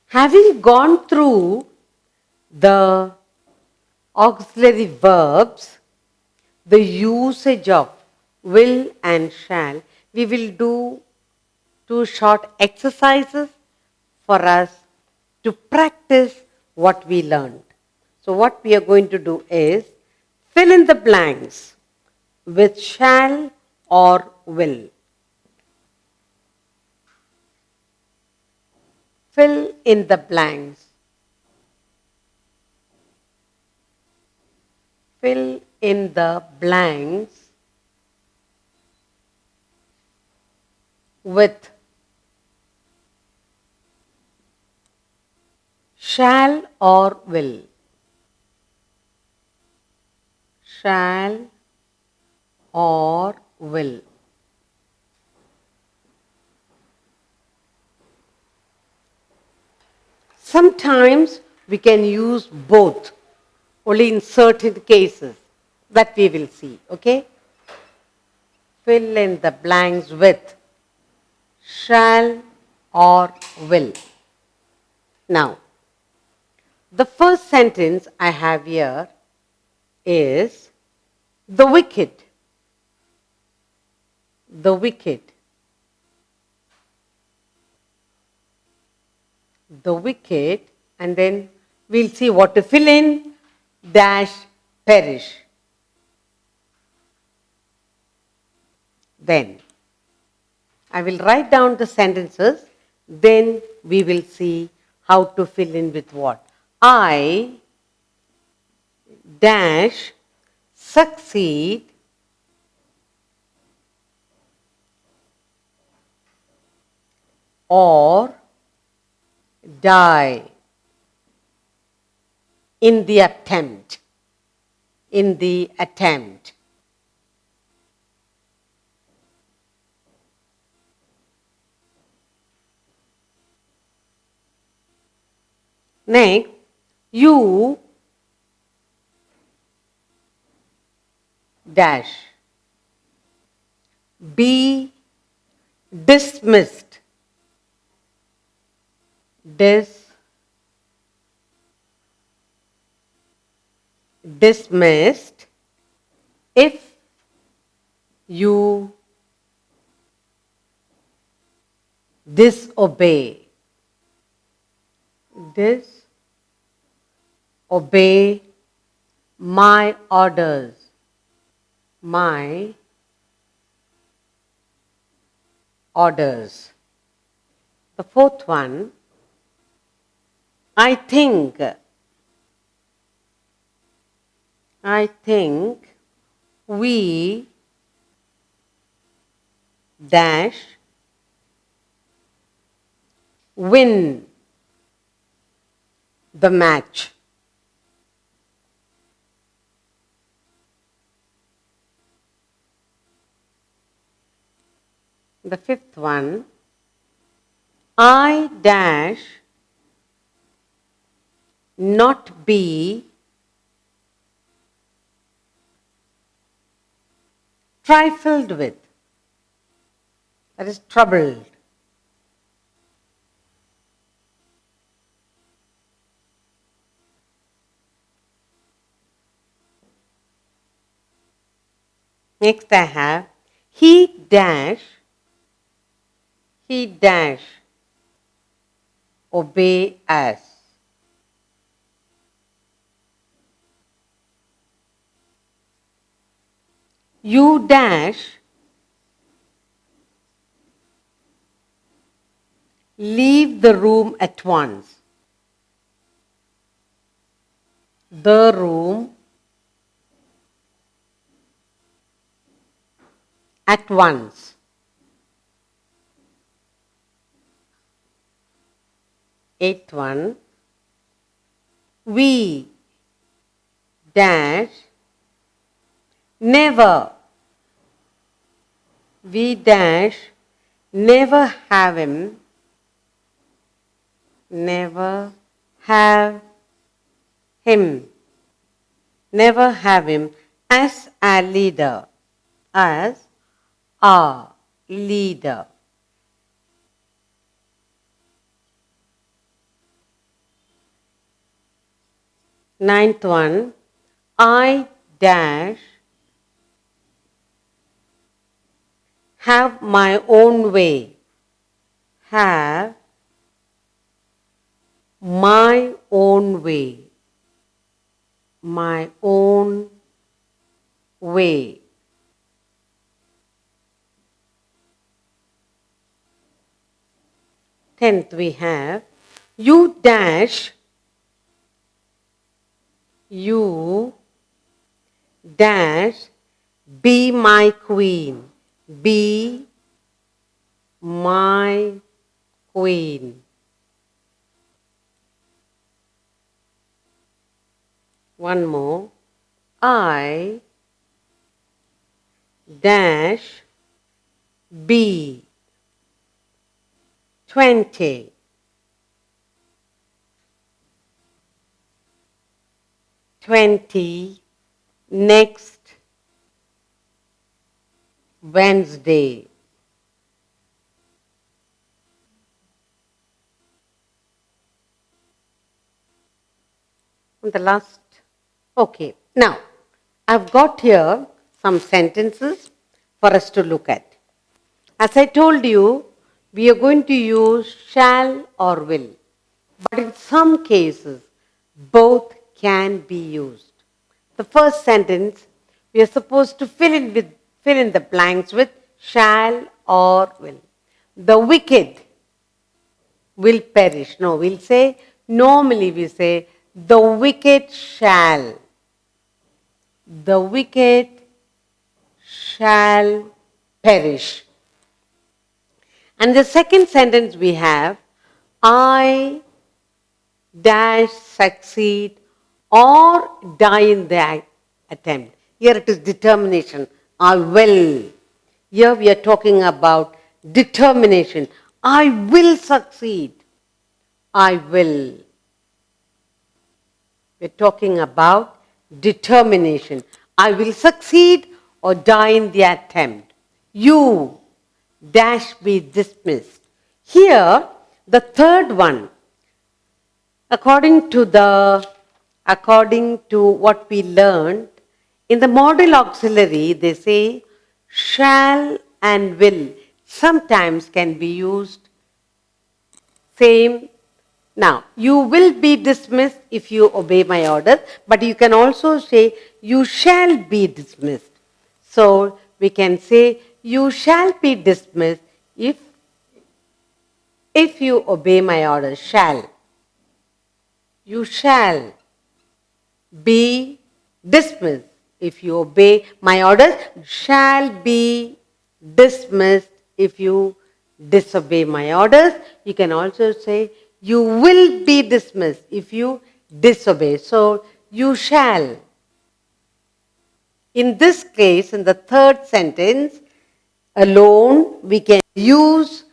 Having gone through the auxiliary verbs, the usage of will and shall, we will do two short exercises for us to practice what we learned. So, what we are going to do is fill in the blanks with shall or will. Fill in the blanks. Fill in the blanks with shall or will. Shall or will. Sometimes we can use both, only in certain cases that we will see, okay? Fill in the blanks with shall or will. Now, the first sentence I have here is the wicked. The wicked. The wicked, and then we'll see what to fill in, dash, perish. Then I will write down the sentences, then we will see how to fill in with what. I dash succeed or die in the attempt. In the attempt. Next, you dash be dismissed. Dismissed if you disobey. Disobey my orders. My orders. The fourth one, I think we dash win the match. The fifth one, I dash not be trifled with. That is troubled. Next I have he dash obey us. You dash leave the room at once. The room at once. Eighth one, we dash never. We dash never have him. Never have him. Never have him as our leader. As our leader. Ninth one, I dash have my own way. Have my own way. My own way. Tenth we have you dash be my queen. Be my queen. One more. I dash be 20. Next Wednesday. And the last. Okay. Now, I've got here some sentences for us to look at. As I told you, we are going to use shall or will. But in some cases, both can be used. The first sentence, we are supposed to fill in the blanks with shall or will. The wicked will perish. No, normally we say, the wicked shall. The wicked shall perish. And the second sentence we have, I dash succeed or die in the attempt. Here it is determination. I will. Here we are talking about determination. I will succeed. I will. We're talking about determination. I will succeed or die in the attempt. You dash be dismissed. Here, the third one, according to what we learned, in the model auxiliary, they say shall and will sometimes can be used same. Now, you will be dismissed if you obey my orders, but you can also say you shall be dismissed. So, we can say you shall be dismissed if you obey my orders. Shall. You shall be dismissed if you obey my orders. Shall be dismissed if you disobey my orders. You can also say you will be dismissed if you disobey. So, you shall. In this case, in the third sentence, alone, we can use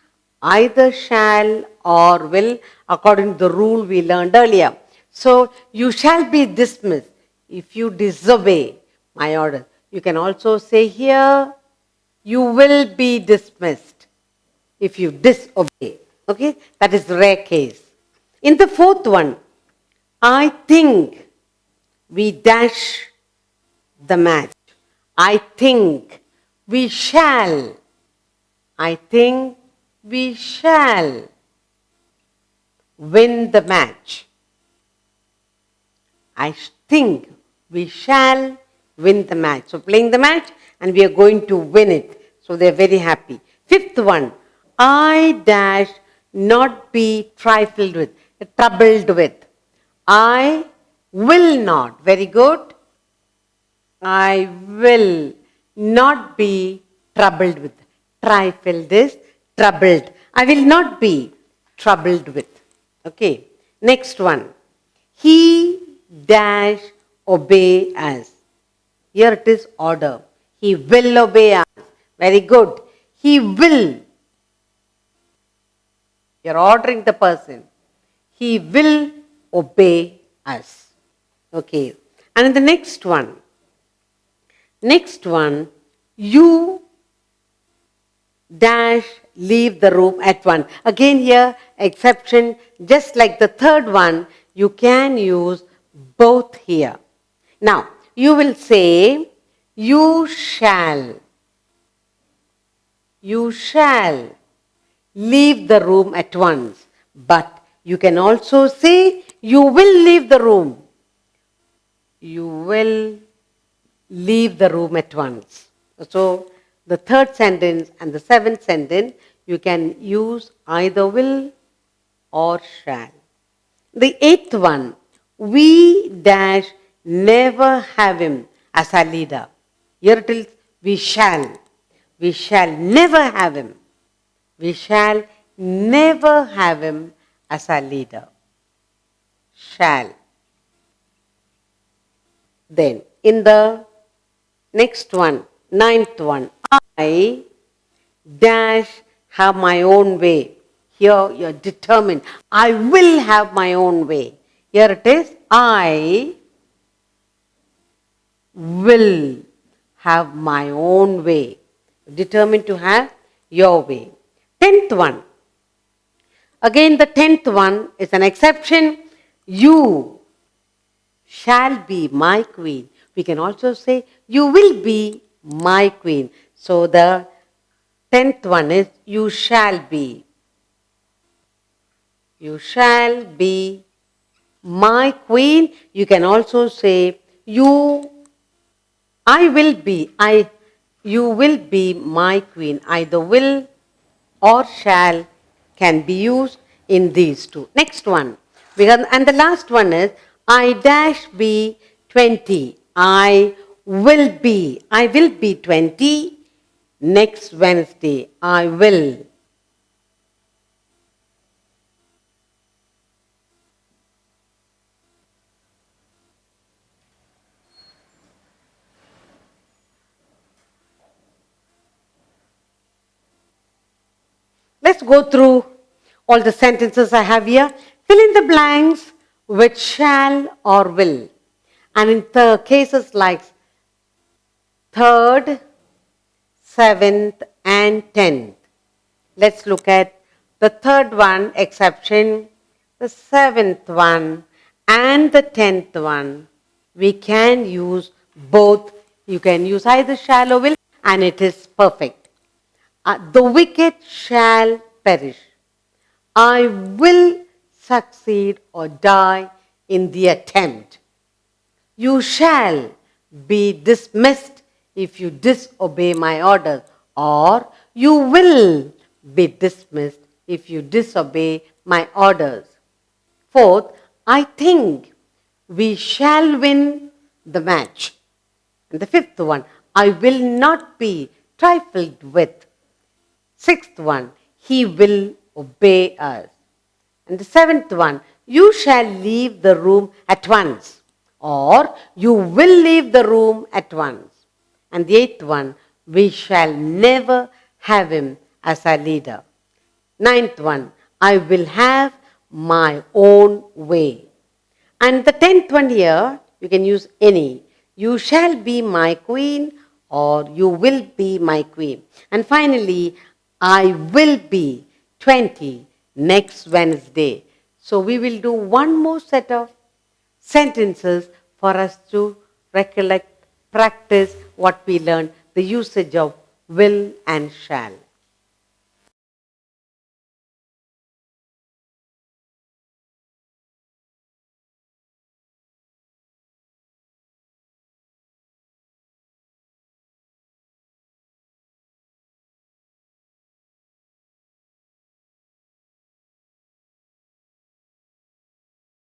either shall or will according to the rule we learned earlier. So, you shall be dismissed if you disobey my order. You can also say here, you will be dismissed if you disobey. Okay, that is the rare case. In the fourth one, I think we dash the match. I think we shall. I think we shall win the match. I think we shall win the match. So playing the match and we are going to win it. So they are very happy. Fifth one, I dash not be trifled with, troubled with. I will not. Very good. I will not be troubled with. Trifled is troubled. I will not be troubled with. Okay. Next one. He dash obey us. Here it is order. He will obey us. Very good. He will. You're ordering the person. He will obey us. Okay. And in the next one, you dash leave the room at once. Again here, exception, just like the third one, you can use both here. Now, you will say, you shall leave the room at once. But you can also say, you will leave the room. You will leave the room at once. So, the third sentence and the seventh sentence, you can use either will or shall. The eighth one, we dash never have him as our leader. Here it is, we shall. We shall never have him. We shall never have him as our leader. Shall. Then, in the next one, ninth one, I dash have my own way. Here you're determined. I will have my own way. Here it is, I will have my own way. Determined to have your way. 10th one. Again, the 10th one is an exception. You shall be my queen. We can also say, you will be my queen. So the 10th one is, you shall be. You shall be my queen. You can also say, I will be. You will be my queen. Either will or shall can be used in these two. Next one. And the last one is, I dash be 20. I will be 20 next Wednesday. I will. Let's go through all the sentences I have here. Fill in the blanks with shall or will. And in the cases like 3rd, 7th, and 10th. Let's look at the 3rd one, exception, the 7th one, and the 10th one. We can use both. You can use either shall or will, and it is perfect. The wicked shall perish. I will succeed or die in the attempt. You shall be dismissed if you disobey my orders, or you will be dismissed if you disobey my orders. 4th, I think we shall win the match. And the 5th one, I will not be trifled with. 6th one, he will obey us. And the 7th one, you shall leave the room at once, or you will leave the room at once. And the 8th one, we shall never have him as our leader. 9th one, I will have my own way. And the 10th one here, you can use any. You shall be my queen, or you will be my queen. And finally, I will be 20 next Wednesday. So we will do one more set of sentences for us to recollect, practice what we learned, the usage of will and shall.